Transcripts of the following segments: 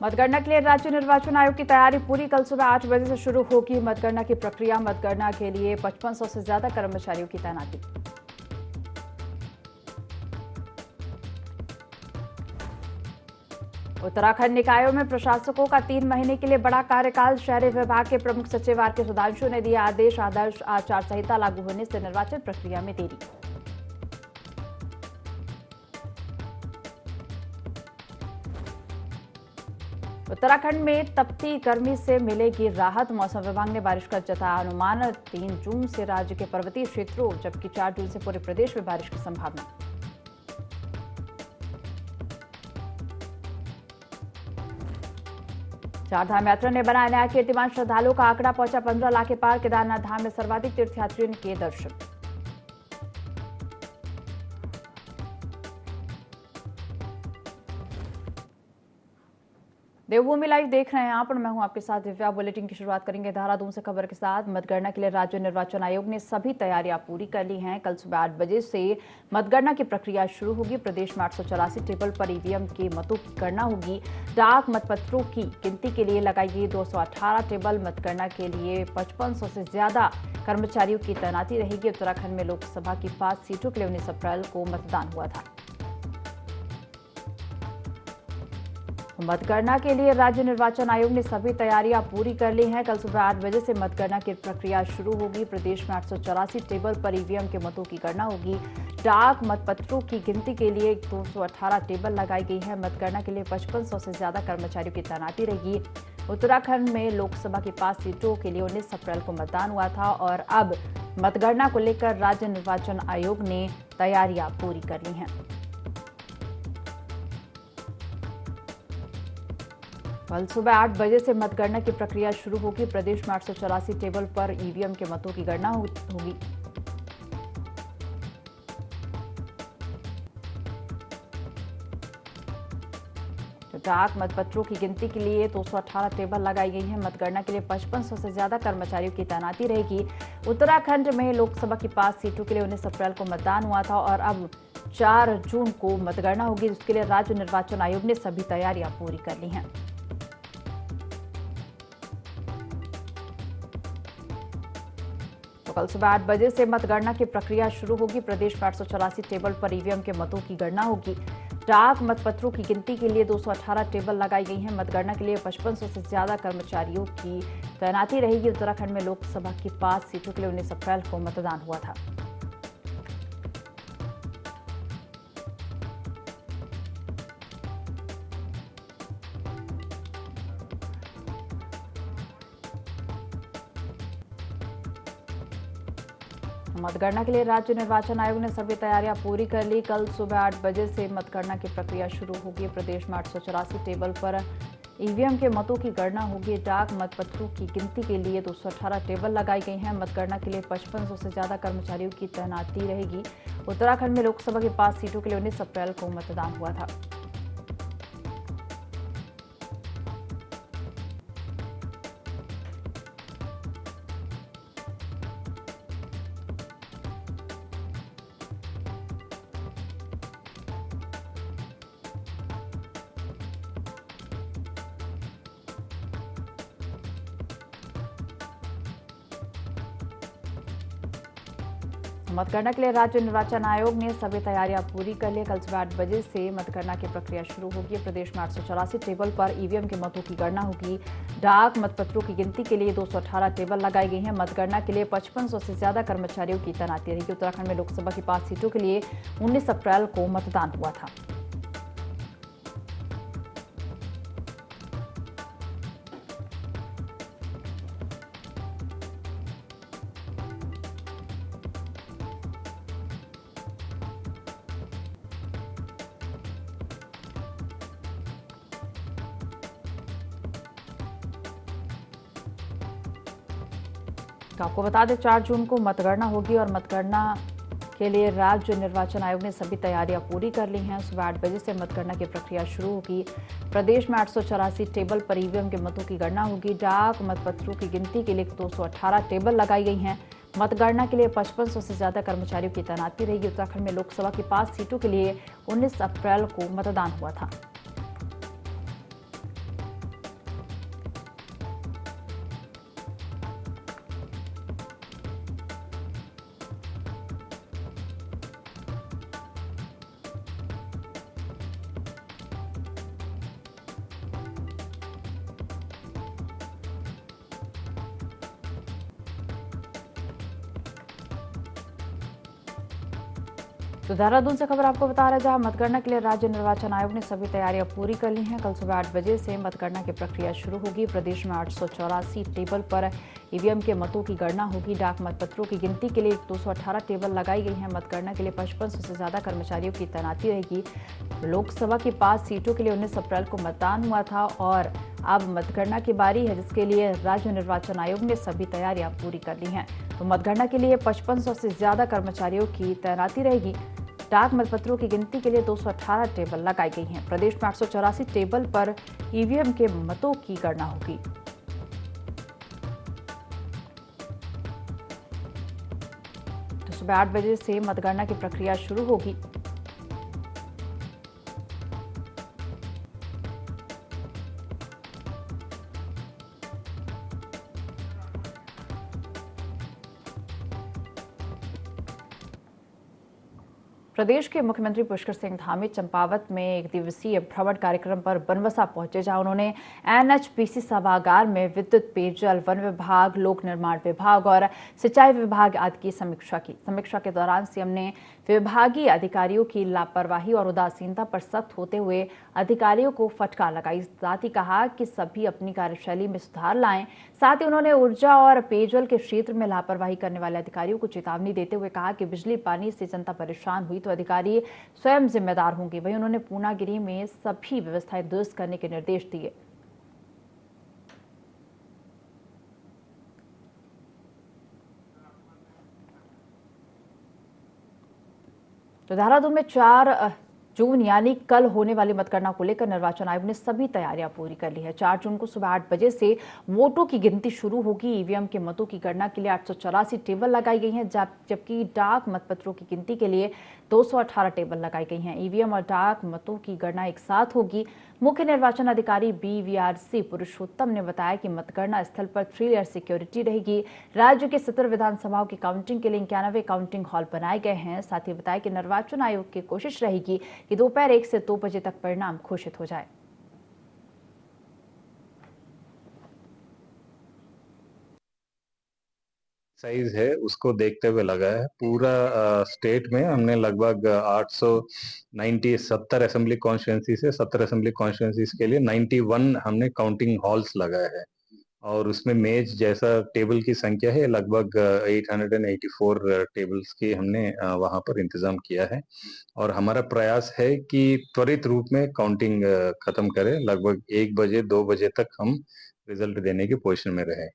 मतगणना के लिए राज्य निर्वाचन आयोग की तैयारी पूरी। कल सुबह 8 बजे से शुरू होगी मतगणना की प्रक्रिया। मतगणना के लिए 5500 से ज्यादा कर्मचारियों की तैनाती। उत्तराखंड निकायों में प्रशासकों का 3 महीने के लिए बड़ा कार्यकाल। शहरी विभाग के प्रमुख सचिव आर.के. सुधांशु ने दिया आदेश। आदर्श आचार संहिता लागू होने से निर्वाचन प्रक्रिया में देरी। उत्तराखंड में तपती गर्मी से मिलेगी राहत। मौसम विभाग ने बारिश का जताया अनुमान। 3 जून से राज्य के पर्वतीय क्षेत्रों जबकि 4 जून से पूरे प्रदेश में बारिश की संभावना। चारधाम यात्रा ने बनाया नया कीर्तिमान। श्रद्धालुओं का आंकड़ा पहुंचा 15 लाख के पार। केदारनाथ धाम में सर्वाधिक तीर्थयात्रियों ने किए दर्शन। देवभूमि लाइव देख रहे हैं आप और मैं हूं आपके साथ दिव्या। बुलेटिन की शुरुआत करेंगे देहरादून से खबर के साथ। मतगणना के लिए राज्य निर्वाचन आयोग ने सभी तैयारियां पूरी कर ली हैं। कल सुबह 8 बजे से मतगणना की प्रक्रिया शुरू होगी। प्रदेश में 884 टेबल पर ईवीएम के मतों की गणना होगी। डाक मतपत्रों की गिनती के लिए लगाई गई 218 टेबल। मतगणना के लिए 5500 से ज्यादा कर्मचारियों की तैनाती रहेगी। उत्तराखंड में लोकसभा की 5 सीटों के लिए 19 अप्रैल को मतदान हुआ था। मतगणना के लिए राज्य निर्वाचन आयोग ने सभी तैयारियां पूरी कर ली हैं। कल सुबह 8 बजे से मतगणना की प्रक्रिया शुरू होगी। प्रदेश में 884 टेबल पर ईवीएम के मतों की गणना होगी। डाक मतपत्रों की गिनती के लिए 218 टेबल लगाई गई है। मतगणना के लिए 5500 से ज्यादा कर्मचारियों की तैनाती रहेगी। उत्तराखंड में लोकसभा की 5 सीटों के लिए 19 अप्रैल को मतदान हुआ था और अब मतगणना को लेकर राज्य निर्वाचन आयोग ने तैयारियां पूरी कर ली हैं। कल सुबह 8 बजे से मतगणना की प्रक्रिया शुरू होगी। प्रदेश में 884 टेबल पर ईवीएम के मतों की गणना होगी। डाक मतपत्रों की गिनती के लिए 218 टेबल लगाई गई हैं। मतगणना के लिए 5500 से ज्यादा कर्मचारियों की तैनाती रहेगी। उत्तराखंड में लोकसभा की 5 सीटों के लिए 19 अप्रैल को मतदान हुआ था और अब 4 जून को मतगणना होगी, जिसके लिए राज्य निर्वाचन आयोग ने सभी तैयारियां पूरी कर ली हैं। कल सुबह 8 बजे से मतगणना की प्रक्रिया शुरू होगी। प्रदेश में 884 टेबल पर ईवीएम के मतों की गणना होगी। डाक मतपत्रों की गिनती के लिए 218 टेबल लगाई गई हैं। मतगणना के लिए 5500 से ज्यादा कर्मचारियों की तैनाती रहेगी। उत्तराखंड में लोकसभा की 5 सीटों के लिए 19 अप्रैल को मतदान हुआ था। मतगणना के लिए राज्य निर्वाचन आयोग ने सभी तैयारियां पूरी कर ली। कल सुबह 8 बजे से मतगणना की प्रक्रिया शुरू होगी। प्रदेश में 884 टेबल पर ईवीएम के मतों की गणना होगी। डाक मतपत्रों की गिनती के लिए 218 टेबल लगाई गई हैं। मतगणना के लिए 5500 से ज्यादा कर्मचारियों की तैनाती रहेगी। उत्तराखंड में लोकसभा की 5 सीटों के लिए 19 अप्रैल को मतदान हुआ था। मतगणना के लिए राज्य निर्वाचन आयोग ने सभी तैयारियां पूरी कर ली। कल सुबह 8 बजे से मतगणना की प्रक्रिया शुरू होगी। प्रदेश में 884 टेबल पर ईवीएम के मतों की गणना होगी। डाक मतपत्रों की गिनती के लिए 218 टेबल लगाई गई हैं। मतगणना के लिए 5500 से ज्यादा कर्मचारियों की तैनाती रहेगी। उत्तराखंड में लोकसभा की 5 सीटों के लिए 19 अप्रैल को मतदान हुआ था। तो आपको बता दें 4 जून को मतगणना होगी और मतगणना के लिए राज्य निर्वाचन आयोग ने सभी तैयारियां पूरी कर ली हैं। सुबह 8 बजे से मतगणना की प्रक्रिया शुरू होगी। प्रदेश में 884 टेबल पर ईवीएम के मतों की गणना होगी। डाक मतपत्रों की गिनती के लिए 218 टेबल लगाई गई हैं। मतगणना के लिए 5500 से ज्यादा कर्मचारियों की तैनाती रहेगी। उत्तराखंड में लोकसभा की 5 सीटों के लिए 19 अप्रैल को मतदान हुआ था। तो देहरादून से खबर आपको बता रहे जहां मतगणना के लिए राज्य निर्वाचन आयोग ने सभी तैयारियां पूरी कर ली हैं। कल सुबह 8 बजे से मतगणना की प्रक्रिया शुरू होगी। प्रदेश में 884 टेबल पर ईवीएम के मतों की गणना होगी। डाक मतपत्रों की गिनती के लिए 218 टेबल लगाई गई हैं। मतगणना के लिए 5500 से ज्यादा कर्मचारियों की तैनाती रहेगी। लोकसभा की 5 सीटों के लिए 19 अप्रैल को मतदान हुआ था और अब मतगणना की बारी है, जिसके लिए राज्य निर्वाचन आयोग ने सभी तैयारियां पूरी कर ली हैं। तो मतगणना के लिए 5500 से ज्यादा कर्मचारियों की तैनाती रहेगी। डाक मतपत्रों की गिनती के लिए 218 टेबल लगाई गई हैं। प्रदेश में 884 टेबल पर ईवीएम के मतों की गणना होगी। तो सुबह 8 बजे से मतगणना की प्रक्रिया शुरू होगी। प्रदेश के मुख्यमंत्री पुष्कर सिंह धामी चंपावत में एक दिवसीय भ्रमण कार्यक्रम पर बनवसा पहुंचे, जहां उन्होंने एनएचपीसी सभागार में विद्युत, पेयजल, वन विभाग, लोक निर्माण विभाग और सिंचाई विभाग आदि की समीक्षा की। समीक्षा के दौरान सीएम ने विभागीय अधिकारियों की लापरवाही और उदासीनता पर सख्त होते हुए अधिकारियों को फटकार लगाई। साथ ही कहा कि सभी अपनी कार्यशैली में सुधार लाएं। साथ ही उन्होंने ऊर्जा और पेयजल के क्षेत्र में लापरवाही करने वाले अधिकारियों को चेतावनी देते हुए कहा कि बिजली पानी से जनता परेशान हुई तो अधिकारी स्वयं जिम्मेदार होंगे। वहीं उन्होंने पूर्णागिरी में सभी व्यवस्थाएं दुरुस्त करने के निर्देश दिए। तो देहरादून में 4 जून यानी कल होने वाली मतगणना को लेकर निर्वाचन आयोग ने सभी तैयारियां पूरी कर ली है। 4 जून को सुबह 8 बजे से वोटों की गिनती शुरू होगी। ईवीएम के मतों की गणना के लिए 884 टेबल लगाई गई हैं, जबकि डाक मतपत्रों की गिनती के लिए 218 टेबल लगाई गई हैं। ईवीएम और डाक मतों की गणना एक साथ होगी। मुख्य निर्वाचन अधिकारी BVRC पुरुषोत्तम ने बताया कि मतगणना स्थल पर 3 लेयर सिक्योरिटी रहेगी। राज्य के 17 विधानसभाओं की काउंटिंग के लिए 91 काउंटिंग हॉल बनाए गए हैं। साथ ही बताया कि निर्वाचन आयोग की कोशिश रहेगी कि दोपहर 1 से 2 बजे तक परिणाम घोषित हो जाए। साइज है उसको देखते हुए लगा है। पूरा स्टेट में हमने लगभग 870 असेंबली कॉन्स्टिट्यूंसी से 70 असेंबली कॉन्स्टिट्यूंसीज के लिए 91 हमने काउंटिंग हॉल्स लगाए हैं और उसमें मेज जैसा टेबल की संख्या है लगभग 884 टेबल्स की हमने वहां पर इंतजाम किया है और हमारा प्रयास है कि त्वरित रूप में काउंटिंग खत्म करें। लगभग 1 बजे 2 बजे तक हम रिजल्ट देने की पोजीशन में रहे।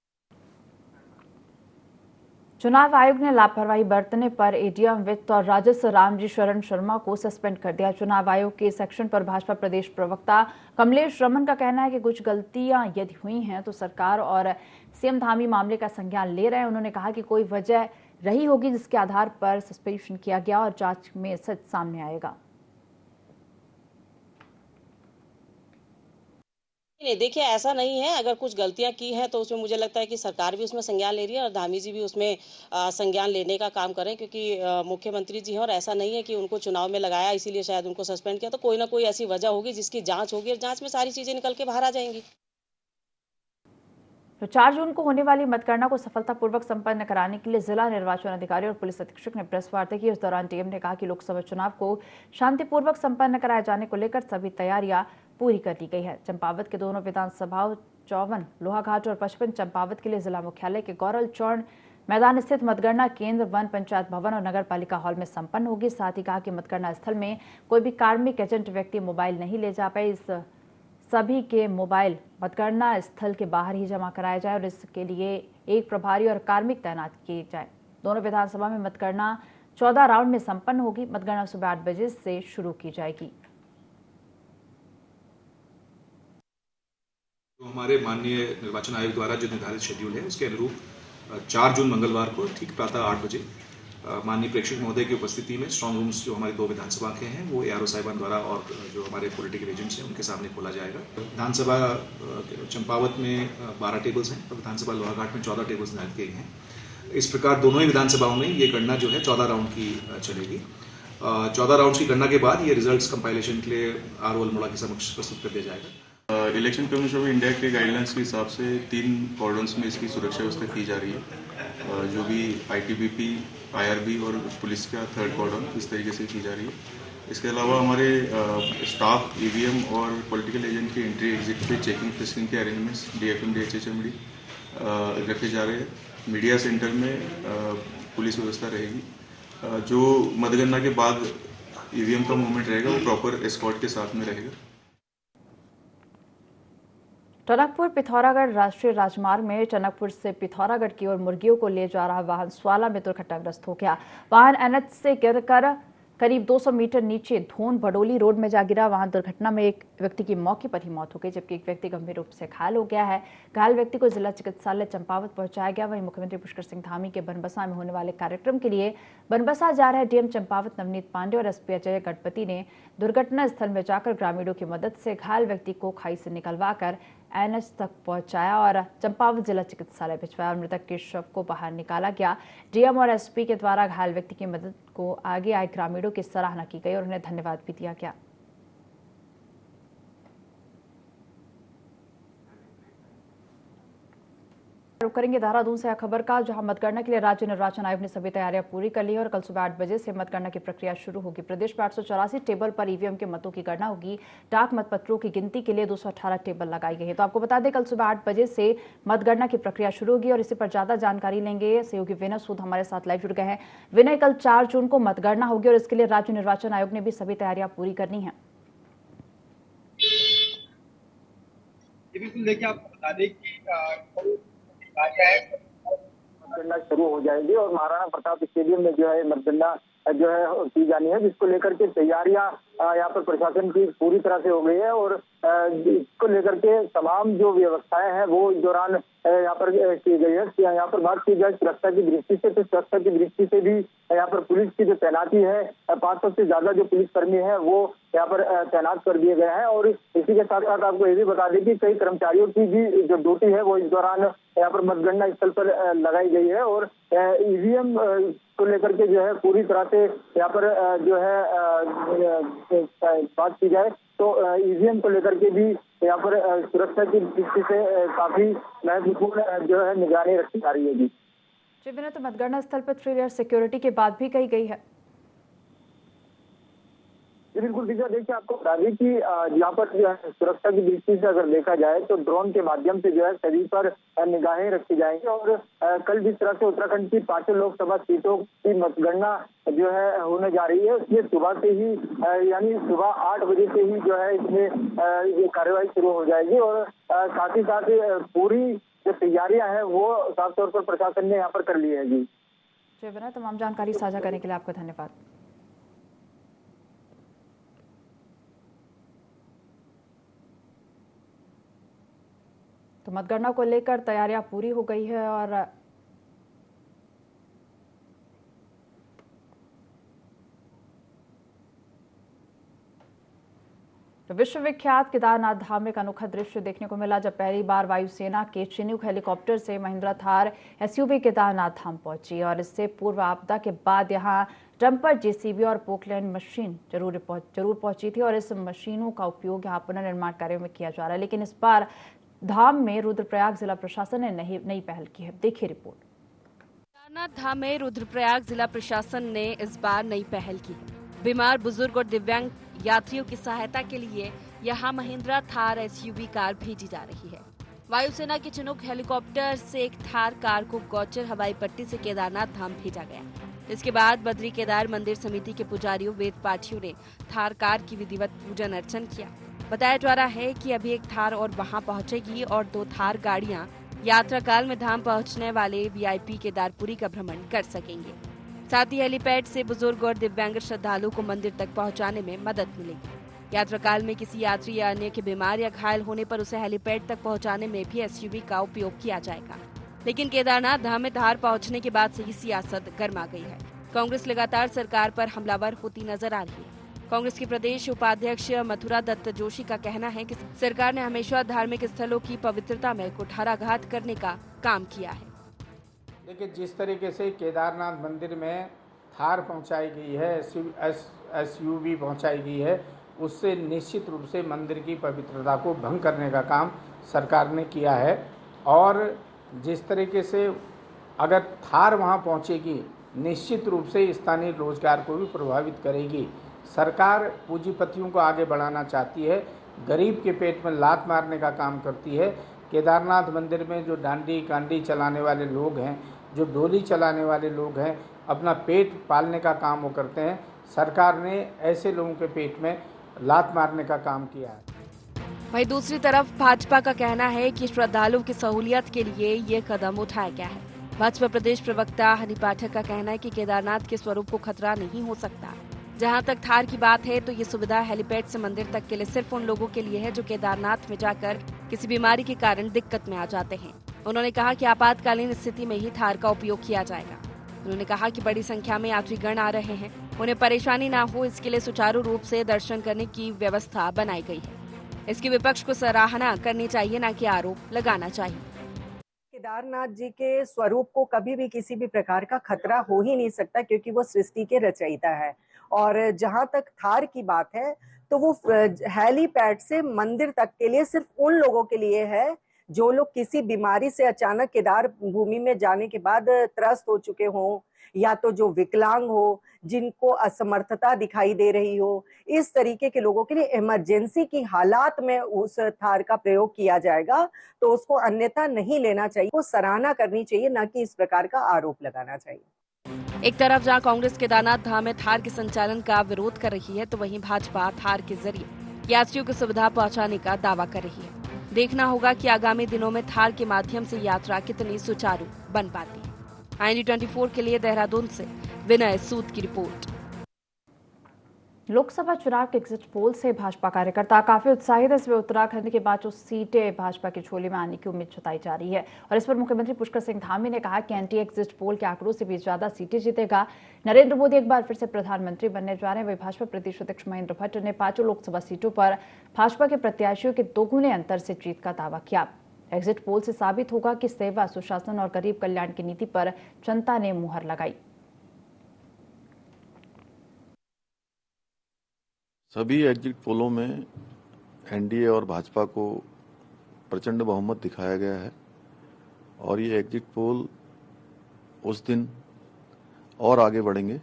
चुनाव आयोग ने लापरवाही बरतने पर एडीएम वित्त और राजस्व रामजी शरण शर्मा को सस्पेंड कर दिया। चुनाव आयोग के इस एक्शन पर भाजपा प्रदेश प्रवक्ता कमलेश रमन का कहना है कि कुछ गलतियां यदि हुई हैं तो सरकार और सीएम धामी मामले का संज्ञान ले रहे हैं। उन्होंने कहा कि कोई वजह रही होगी जिसके आधार पर सस्पेंशन किया गया और जांच में सच सामने आएगा। नहीं, देखिए ऐसा नहीं है। अगर कुछ गलतियां की हैं तो उसमें मुझे लगता है कि सरकार भी उसमें संज्ञान ले रही है और धामी जी भी उसमें संज्ञान लेने का काम करें, क्योंकि मुख्यमंत्री जी हैं और ऐसा नहीं है कि उनको चुनाव में लगाया इसीलिए शायद उनको सस्पेंड किया। तो कोई ना कोई ऐसी वजह होगी जिसकी जांच होगी और जांच में सारी चीजें निकल के बाहर आ जाएंगी। तो 4 जून को होने वाली मतगणना को सफलतापूर्वक संपन्न कराने के लिए जिला निर्वाचन अधिकारी और पुलिस अधीक्षक ने प्रेस वार्ता की। इस दौरान डीएम ने कहा कि लोकसभा चुनाव को शांतिपूर्वक संपन्न कराए जाने को लेकर सभी तैयारियां पूरी कर ली गई है। चंपावत के दोनों विधानसभाओं 54, लोहाघाट और 55 चंपावत के लिए जिला मुख्यालय के गौरल चौड़ मैदान स्थित मतगणना केंद्र वन पंचायत भवन और नगर पालिका हॉल में संपन्न होगी। साथ ही कहा कि मतगणना स्थल में कोई भी कार्मिक एजेंट व्यक्ति मोबाइल नहीं ले जा पाए। इस सभी के मोबाइल मतगणना स्थल के बाहर ही जमा कराया जाए और इसके लिए एक प्रभारी और कार्मिक तैनात किए जाए। दोनों विधानसभा में मतगणना 14 राउंड में संपन्न होगी। मतगणना सुबह 8 बजे से शुरू की जाएगी। तो हमारे माननीय निर्वाचन आयोग द्वारा जो निर्धारित शेड्यूल है उसके अनुरूप 4 जून मंगलवार को ठीक प्रातः 8 बजे माननीय प्रेक्षक महोदय की उपस्थिति में स्ट्रांग रूम्स जो हमारे 2 विधानसभा के हैं वो ARO साहिबान द्वारा और जो हमारे पॉलिटिकल एजेंट्स हैं उनके सामने खोला जाएगा। विधानसभा चंपावत में 12 टेबल्स हैं और विधानसभा लोहाघाट में 14 टेबल्स निर्धारित किए हैं। इस प्रकार दोनों ही विधानसभाओं में ये गणना जो है 14 राउंड की चलेगी। 14 राउंड की गणना के बाद ये रिजल्ट कंपाइलेशन के लिए RO अल्मोड़ा के समक्ष प्रस्तुत कर दिया जाएगा। इलेक्शन कमीशन ऑफ इंडिया के गाइडलाइंस के हिसाब से 3 कॉर्डन्स में इसकी सुरक्षा व्यवस्था की जा रही है। जो भी ITBP IRB और पुलिस का 3rd कॉर्डन इस तरीके से की जा रही है। इसके अलावा हमारे स्टाफ EVM और पॉलिटिकल एजेंट के एंट्री एग्जिट पे चेकिंग फ्रिस्किंग के अरेंजमेंट्स DFM DHHMD रखे जा रहे हैं। मीडिया सेंटर में पुलिस व्यवस्था रहेगी। जो मतगणना के बाद EVM का मूवमेंट रहेगा वो प्रॉपर एस्कॉर्ट के साथ में रहेगा। टनकपुर पिथौरागढ़ राष्ट्रीय राजमार्ग में टनकपुर से पिथौरागढ़ की ओर मुर्गियों को ले जा रहा वाहन स्वाला में दुर्घटनाग्रस्त हो गया। वाहन NH से गिरकर करीब 200 मीटर नीचे धोन भडोली रोड में जा गिरा। वहां दुर्घटना में एक व्यक्ति की मौके पर ही मौत हो गई, जबकि एक व्यक्ति गंभीर रूप से घायल हो गया है। घायल व्यक्ति को जिला चिकित्सालय चंपावत पहुंचाया गया। वहीं मुख्यमंत्री पुष्कर सिंह धामी के बनबसा में होने वाले कार्यक्रम के लिए बनबसा जा रहे DM चंपावत नवनीत पांडे और SP अजय गणपति ने दुर्घटना स्थल में जाकर ग्रामीणों की मदद से घायल व्यक्ति को खाई से निकलवाकर NH तक पहुंचाया और चंपावत जिला चिकित्सालय भिजवाया और मृतक के शव को बाहर निकाला गया। DM और SP के द्वारा घायल व्यक्ति की मदद को आगे आए ग्रामीणों की सराहना की गई और उन्हें धन्यवाद भी दिया गया। रुक करेंगे देहरादून से खबर का, जहां मतगणना के लिए राज्य निर्वाचन आयोग ने सभी तैयारियां पूरी कर ली है और कल सुबह 8 बजे से मतगणना की प्रक्रिया शुरू होगी। प्रदेश में 884 टेबल पर EVM के मतों की गणना होगी। डाक मतपत्रों की गिनती के लिए 218 टेबल लगाई गई है। तो आपको बता दें, कल सुबह 8 बजे से मतगणना की प्रक्रिया शुरू होगी और इसी पर ज्यादा जानकारी लेंगे सहयोगी विनय सूद हमारे साथ लाइव जुड़ गए हैं। विनय, कल 4 जून को मतगणना होगी और इसके लिए राज्य निर्वाचन आयोग ने भी सभी तैयारियां पूरी करनी है। बिल्कुल, देखिए आपको बता दें कि मतगणना शुरू हो जाएगी और महाराणा प्रताप स्टेडियम में जो है मतगणना जो है की जानी है, जिसको लेकर के तैयारियां यहाँ पर प्रशासन की पूरी तरह से हो गई है और इसको लेकर के तमाम जो व्यवस्थाएं हैं वो इस दौरान यहाँ पर की गई है। यहाँ पर बात की जाए सुरक्षा की दृष्टि से, तो सुरक्षा की दृष्टि से भी यहाँ पर पुलिस की जो तैनाती है 500 से ज्यादा जो पुलिसकर्मी है वो यहाँ पर तैनात कर दिए गए हैं। और इसी के साथ साथ आपको ये भी बता दें कि कई कर्मचारियों की भी जो ड्यूटी है वो इस दौरान यहाँ पर मतगणना स्थल पर लगाई गई है और EVM को लेकर के जो है पूरी तरह से यहाँ पर जो है बात की जाए तो EVM को लेकर के भी यहाँ पर सुरक्षा की दृष्टि से काफी महत्वपूर्ण जो है निगरानी रखी जा रही है। जी विनय, तो मतगणना स्थल पर 3 लेयर सिक्योरिटी की बात भी कही गई है। बिल्कुल देखिए, आपको बता दें कि यहाँ पर जो है सुरक्षा की दृष्टि से अगर देखा जाए तो ड्रोन के माध्यम से जो है सभी पर निगाहें रखी जाएंगी और कल जिस तरह से उत्तराखंड की 5 लोकसभा सीटों की मतगणना जो है होने जा रही है, उसमें सुबह से ही यानी सुबह 8 बजे से ही जो है इसमें ये कार्यवाही शुरू हो जाएगी और साथ ही साथ पूरी जो तैयारियां हैं वो साफ तौर पर प्रशासन ने यहाँ पर कर ली है। जी विनय, तमाम जानकारी साझा करने के लिए आपको धन्यवाद। तो मतगणना को लेकर तैयारियां पूरी हो गई है और तो विश्वविख्यात केदारनाथ धाम में एक अनोखा दृश्य देखने को मिला, जब पहली बार वायुसेना के चिनूक हेलीकॉप्टर से महिंद्रा थार SUV केदारनाथ धाम पहुंची और इससे पूर्व आपदा के बाद यहां डंपर JCB और पोकलैंड मशीन जरूर पहुंची थी और इस मशीनों का उपयोग यहां पुनर्निर्माण कार्यों में किया जा रहा है। लेकिन इस बार धाम में रुद्रप्रयाग जिला प्रशासन ने नई पहल की है। देखिए रिपोर्ट। केदारनाथ धाम में रुद्रप्रयाग जिला प्रशासन ने इस बार नई पहल की। बीमार, बुजुर्ग और दिव्यांग यात्रियों की सहायता के लिए यहां महिंद्रा थार SUV कार भेजी जा रही है। वायुसेना के चिनूक हेलीकॉप्टर से एक थार कार को गौचर हवाई पट्टी से केदारनाथ धाम भेजा गया। इसके बाद बद्री केदार मंदिर समिति के पुजारियों, वेद पाठियों ने थार कार की विधिवत पूजन अर्चन किया। बताया जा रहा है कि अभी एक थार और वहां पहुंचेगी और 2 थार गाड़ियां यात्रा काल में धाम पहुंचने वाले VIP केदारपुरी का भ्रमण कर सकेंगे। साथ ही हेलीपैड से बुजुर्ग और दिव्यांग श्रद्धालुओं को मंदिर तक पहुंचाने में मदद मिलेगी। यात्रा काल में किसी यात्री या अन्य के बीमार या घायल होने पर उसे हेलीपैड तक पहुंचाने में भी SUV का उपयोग किया जाएगा। लेकिन केदारनाथ धाम में थार पहुंचने के बाद से ही सियासत गर्मा गई है। कांग्रेस लगातार सरकार पर हमलावर होती नजर आ रही है। कांग्रेस के प्रदेश उपाध्यक्ष मथुरा दत्त जोशी का कहना है कि सरकार ने हमेशा धार्मिक स्थलों की पवित्रता में कुठाराघात करने का काम किया है। देखिए, जिस तरीके से केदारनाथ मंदिर में थार पहुंचाई गई है, SUV पहुंचाई गई है, उससे निश्चित रूप से मंदिर की पवित्रता को भंग करने का काम सरकार ने किया है। और जिस तरीके से अगर थार वहां पहुंचेगी निश्चित रूप से स्थानीय रोजगार को भी प्रभावित करेगी। सरकार पूंजीपतियों को आगे बढ़ाना चाहती है, गरीब के पेट में लात मारने का काम करती है। केदारनाथ मंदिर में जो डांडी कांडी चलाने वाले लोग हैं, जो डोली चलाने वाले लोग हैं, अपना पेट पालने का काम वो करते हैं। सरकार ने ऐसे लोगों के पेट में लात मारने का काम किया है। वहीं दूसरी तरफ भाजपा का कहना है कि श्रद्धालुओं की सहूलियत के लिए ये कदम उठाया गया है। भाजपा प्रदेश प्रवक्ता हनी पाठक का कहना है कि केदारनाथ के स्वरूप को खतरा नहीं हो सकता। जहां तक थार की बात है तो ये सुविधा हेलीपैड से मंदिर तक के लिए सिर्फ उन लोगों के लिए है जो केदारनाथ में जाकर किसी बीमारी के कारण दिक्कत में आ जाते हैं। उन्होंने कहा कि आपातकालीन स्थिति में ही थार का उपयोग किया जाएगा। उन्होंने कहा कि बड़ी संख्या में यात्रीगण आ रहे हैं, उन्हें परेशानी न हो इसके लिए सुचारू रूप से दर्शन करने की व्यवस्था बनाई गई है। इसकी विपक्ष को सराहना करनी चाहिए, न कि आरोप लगाना चाहिए। केदारनाथ जी के स्वरूप को कभी भी किसी भी प्रकार का खतरा हो ही नहीं सकता, क्योंकि वो सृष्टि के रचयिता है। और जहां तक थार की बात है तो वो हेलीपैड से मंदिर तक के लिए सिर्फ उन लोगों के लिए है जो लोग किसी बीमारी से अचानक केदार भूमि में जाने के बाद त्रस्त हो चुके हों, या तो जो विकलांग हो, जिनको असमर्थता दिखाई दे रही हो, इस तरीके के लोगों के लिए इमरजेंसी की हालात में उस थार का प्रयोग किया जाएगा। तो उसको अन्यथा नहीं लेना चाहिए, वो सराहना करनी चाहिए, न कि इस प्रकार का आरोप लगाना चाहिए। एक तरफ जहां कांग्रेस केदारनाथ धाम में थार के संचालन का विरोध कर रही है तो वहीं भाजपा थार के जरिए यात्रियों को सुविधा पहुंचाने का दावा कर रही है। देखना होगा कि आगामी दिनों में थार के माध्यम से यात्रा कितनी सुचारू बन पाती है। IND24 के लिए देहरादून से विनय सूद की रिपोर्ट। लोकसभा चुनाव के एग्जिट पोल से भाजपा कार्यकर्ता काफी उत्साहित है। इसमें उत्तराखंड के बाद जो सीटें भाजपा की झोली में आने की उम्मीद जताई जा रही है और इस पर मुख्यमंत्री पुष्कर सिंह धामी ने कहा कि एंटी एग्जिट पोल के आंकड़ों से भी ज्यादा सीटें जीतेगा। नरेंद्र मोदी एक बार फिर से प्रधानमंत्री बनने जा रहे हैं। वही भाजपा प्रदेश अध्यक्ष महेंद्र भट्ट ने 5 लोकसभा सीटों पर भाजपा के प्रत्याशियों के 2 गुने अंतर से जीत का दावा किया। एग्जिट पोल से साबित होगा कि सेवा, सुशासन और गरीब कल्याण की नीति पर जनता ने मुहर लगाई। सभी एग्जिट पोलों में एनडीए और भाजपा को प्रचंड बहुमत दिखाया गया है और ये एग्जिट पोल उस दिन और आगे बढ़ेंगे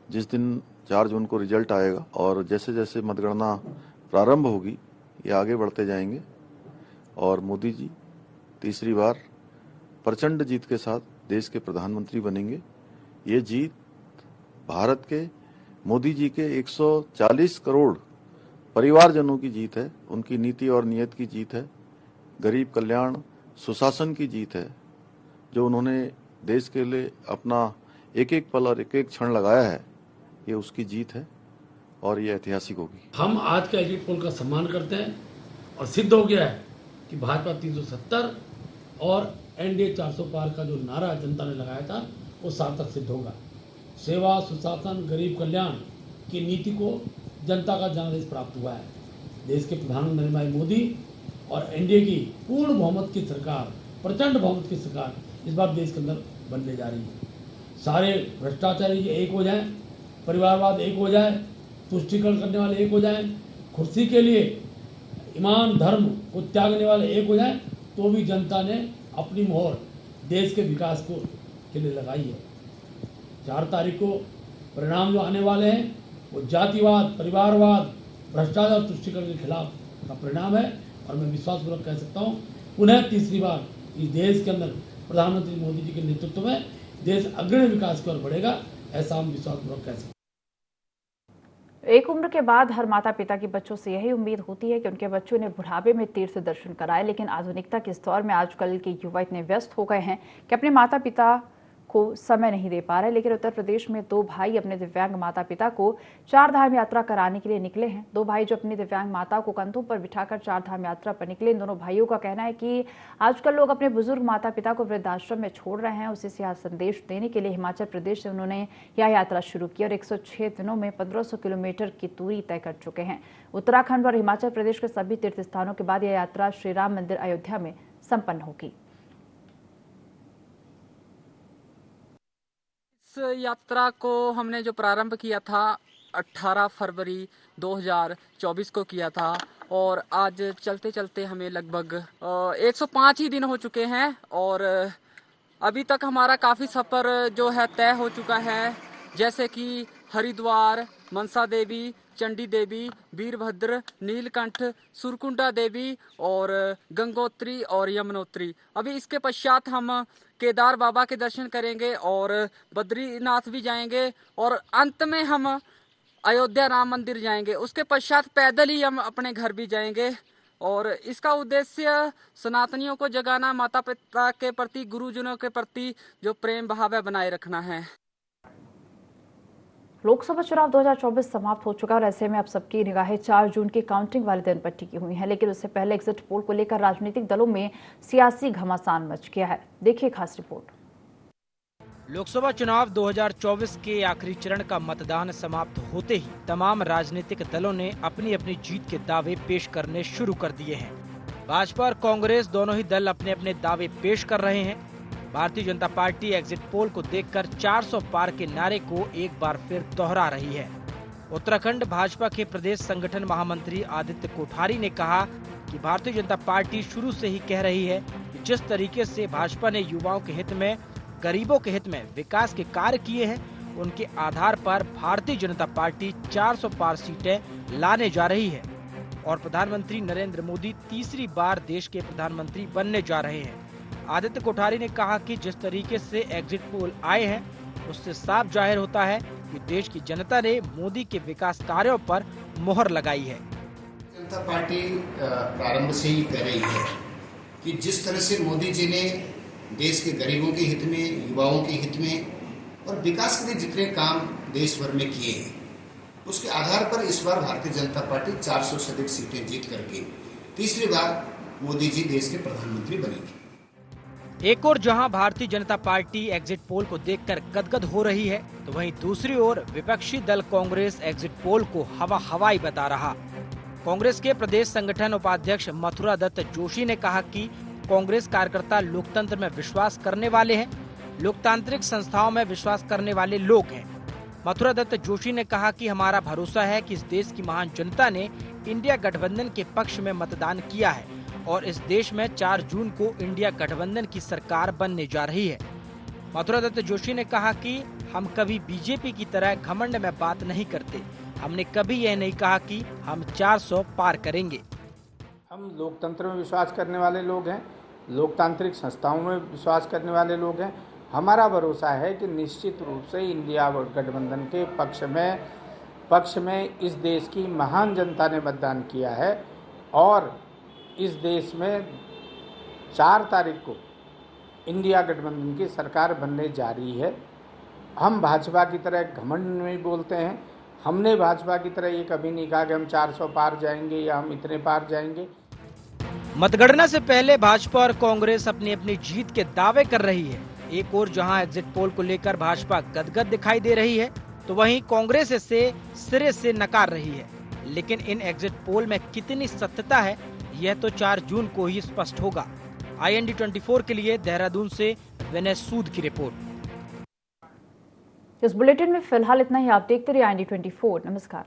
जिस दिन 4 जून को रिजल्ट आएगा और जैसे जैसे मतगणना प्रारंभ होगी ये आगे बढ़ते जाएंगे और मोदी जी तीसरी बार प्रचंड जीत के साथ देश के प्रधानमंत्री बनेंगे। ये जीत भारत के मोदी जी के 140 करोड़ परिवारजनों की जीत है, उनकी नीति और नीयत की जीत है, गरीब कल्याण सुशासन की जीत है। जो उन्होंने देश के लिए अपना एक एक पल और एक एक क्षण लगाया है, ये उसकी जीत है और ये ऐतिहासिक होगी। हम आज के एग्जिट पोल का सम्मान करते हैं और सिद्ध हो गया है कि भाजपा 370 और एनडीए 400 पार का जो नारा जनता ने लगाया था वो सार्थक सिद्ध होगा। सेवा, सुशासन, गरीब कल्याण की नीति को जनता का जनादेश प्राप्त हुआ है। देश के प्रधानमंत्री नरेंद्र भाई मोदी और एनडीए की पूर्ण बहुमत की सरकार, प्रचंड बहुमत की सरकार इस बार देश के अंदर बनने जा रही है। सारे भ्रष्टाचारी एक हो जाएं, परिवारवाद एक हो जाए, तुष्टीकरण करने वाले एक हो जाएं, कुर्सी के लिए ईमान धर्म को त्यागने वाले एक हो जाएं, तो भी जनता ने अपनी मोहर देश के विकास को के लिए लगाई है। 4 तारीख को परिणाम जो आने वाले हैं वो जातिवाद, परिवारवाद, भ्रष्टाचार, तुष्टीकरण के खिलाफ का परिणाम है और मैं विश्वासपूर्वक कह सकता हूँ पुनः तीसरी बार इस देश के अंदर प्रधानमंत्री मोदी जी के नेतृत्व में देश अग्रणी विकास की ओर बढ़ेगा, ऐसा हम विश्वासपूर्वक कह सकते हैं। एक उम्र के बाद हर माता पिता की बच्चों से यही उम्मीद होती है कि उनके बच्चों ने बुढ़ापे में तीर्थ दर्शन कराए, लेकिन आधुनिकता के इस दौर में आजकल के युवा इतने व्यस्त हो गए हैं कि अपने माता पिता को समय नहीं दे पा रहे। लेकिन उत्तर प्रदेश में 2 भाई अपने दिव्यांग माता पिता को 4 धाम यात्रा कराने के लिए निकले हैं। 2 भाई जो अपनी दिव्यांग माता को कंधों पर बिठाकर 4 धाम यात्रा पर निकले। इन दोनों भाइयों का कहना है कि आजकल लोग अपने बुजुर्ग माता पिता को वृद्धाश्रम में छोड़ रहे हैं। उसी से यह संदेश देने के लिए हिमाचल प्रदेश से उन्होंने यह यात्रा शुरू की और 106 दिनों में 1500 किलोमीटर की दूरी तय कर चुके हैं। उत्तराखंड और हिमाचल प्रदेश के सभी तीर्थ स्थानों के बाद यह यात्रा श्री राम मंदिर अयोध्या में संपन्न होगी। इस यात्रा को हमने जो प्रारंभ किया था 18 फरवरी 2024 को किया था और आज चलते चलते हमें लगभग 105 ही दिन हो चुके हैं और अभी तक हमारा काफ़ी सफ़र जो है तय हो चुका है, जैसे कि हरिद्वार, मनसा देवी, चंडी देवी, वीरभद्र, नीलकंठ, सुरकुंडा देवी और गंगोत्री और यमुनोत्री। अभी इसके पश्चात हम केदार बाबा के दर्शन करेंगे और बद्रीनाथ भी जाएंगे और अंत में हम अयोध्या राम मंदिर जाएंगे। उसके पश्चात पैदल ही हम अपने घर भी जाएंगे और इसका उद्देश्य सनातनियों को जगाना, माता पिता के प्रति, गुरुजनों के प्रति जो प्रेम भाव है बनाए रखना है। लोकसभा चुनाव 2024 समाप्त हो चुका और ऐसे में अब सबकी निगाहें 4 जून की काउंटिंग वाले दिन पर टिकी हुई हैं, लेकिन उससे पहले एग्जिट पोल को लेकर राजनीतिक दलों में सियासी घमासान मच गया है। देखिए खास रिपोर्ट। लोकसभा चुनाव 2024 के आखिरी चरण का मतदान समाप्त होते ही तमाम राजनीतिक दलों ने अपनी अपनी जीत के दावे पेश करने शुरू कर दिए हैं। भाजपा और कांग्रेस दोनों ही दल अपने अपने दावे पेश कर रहे हैं। Bharatiya Janata party exit poll को देखकर 400 पार के नारे को एक बार फिर दोहरा रही है। उत्तराखंड भाजपा के प्रदेश संगठन महामंत्री आदित्य कोठारी ने कहा कि भारतीय जनता पार्टी शुरू से ही कह रही है कि जिस तरीके से भाजपा ने युवाओं के हित में, गरीबों के हित में विकास के कार्य किए हैं, उनके आधार पर भारतीय जनता पार्टी 400 पार सीटें लाने जा रही है और प्रधानमंत्री नरेंद्र मोदी तीसरी बार देश के प्रधानमंत्री बनने जा रहे हैं। आदित्य कोठारी ने कहा कि जिस तरीके से एग्जिट पोल आए हैं, उससे साफ जाहिर होता है कि देश की जनता ने मोदी के विकास कार्यों पर मोहर लगाई है। जनता पार्टी प्रारंभ से ही कह रही है कि जिस तरह से मोदी जी ने देश के गरीबों के हित में, युवाओं के हित में और विकास के लिए जितने काम देश भर में किए हैं, उसके आधार पर इस बार भारतीय जनता पार्टी 400 से अधिक सीटें जीत करके तीसरी बार मोदी जी देश के प्रधानमंत्री बनेंगे। एक ओर जहां Bharatiya Janata party exit poll को देखकर गदगद हो रही है, तो वहीं दूसरी ओर विपक्षी दल कांग्रेस एग्जिट पोल को हवाई बता रहा। कांग्रेस के प्रदेश संगठन उपाध्यक्ष मथुरा दत्त जोशी ने कहा कि कांग्रेस कार्यकर्ता लोकतंत्र में विश्वास करने वाले हैं, लोकतांत्रिक संस्थाओं में विश्वास करने वाले लोग हैं। मथुरा दत्त जोशी ने कहा कि हमारा भरोसा है कि इस देश की महान जनता ने इंडिया गठबंधन के पक्ष में मतदान किया है और इस देश में 4 जून को इंडिया गठबंधन की सरकार बनने जा रही है। मथुरा दत्त जोशी ने कहा कि हम कभी बीजेपी की तरह घमंड में बात नहीं करते। हमने कभी यह नहीं कहा कि हम 400 पार करेंगे। हम लोकतंत्र में विश्वास करने वाले लोग हैं, लोकतांत्रिक संस्थाओं में विश्वास करने वाले लोग हैं। हमारा भरोसा है कि निश्चित रूप से इंडिया गठबंधन के पक्ष में इस देश की महान जनता ने मतदान किया है और इस देश में 4 तारीख को इंडिया गठबंधन की सरकार बनने जा रही है। हम भाजपा की तरह घमंड नहीं बोलते हैं। हमने भाजपा की तरह ये कभी नहीं कहा कि हम 400 पार जाएंगे या हम इतने पार जाएंगे। मतगणना से पहले भाजपा और कांग्रेस अपनी अपनी जीत के दावे कर रही है। एक ओर जहां एग्जिट पोल को लेकर भाजपा गदगद दिखाई दे रही है, तो वहीं कांग्रेस इसे सिरे से नकार रही है। लेकिन इन एग्जिट पोल में कितनी सत्यता है, यह तो 4 जून को ही स्पष्ट होगा। IND 24 के लिए देहरादून से विनय सूद की रिपोर्ट। इस बुलेटिन में फिलहाल इतना ही। आप देखते रहिए IND 24। नमस्कार।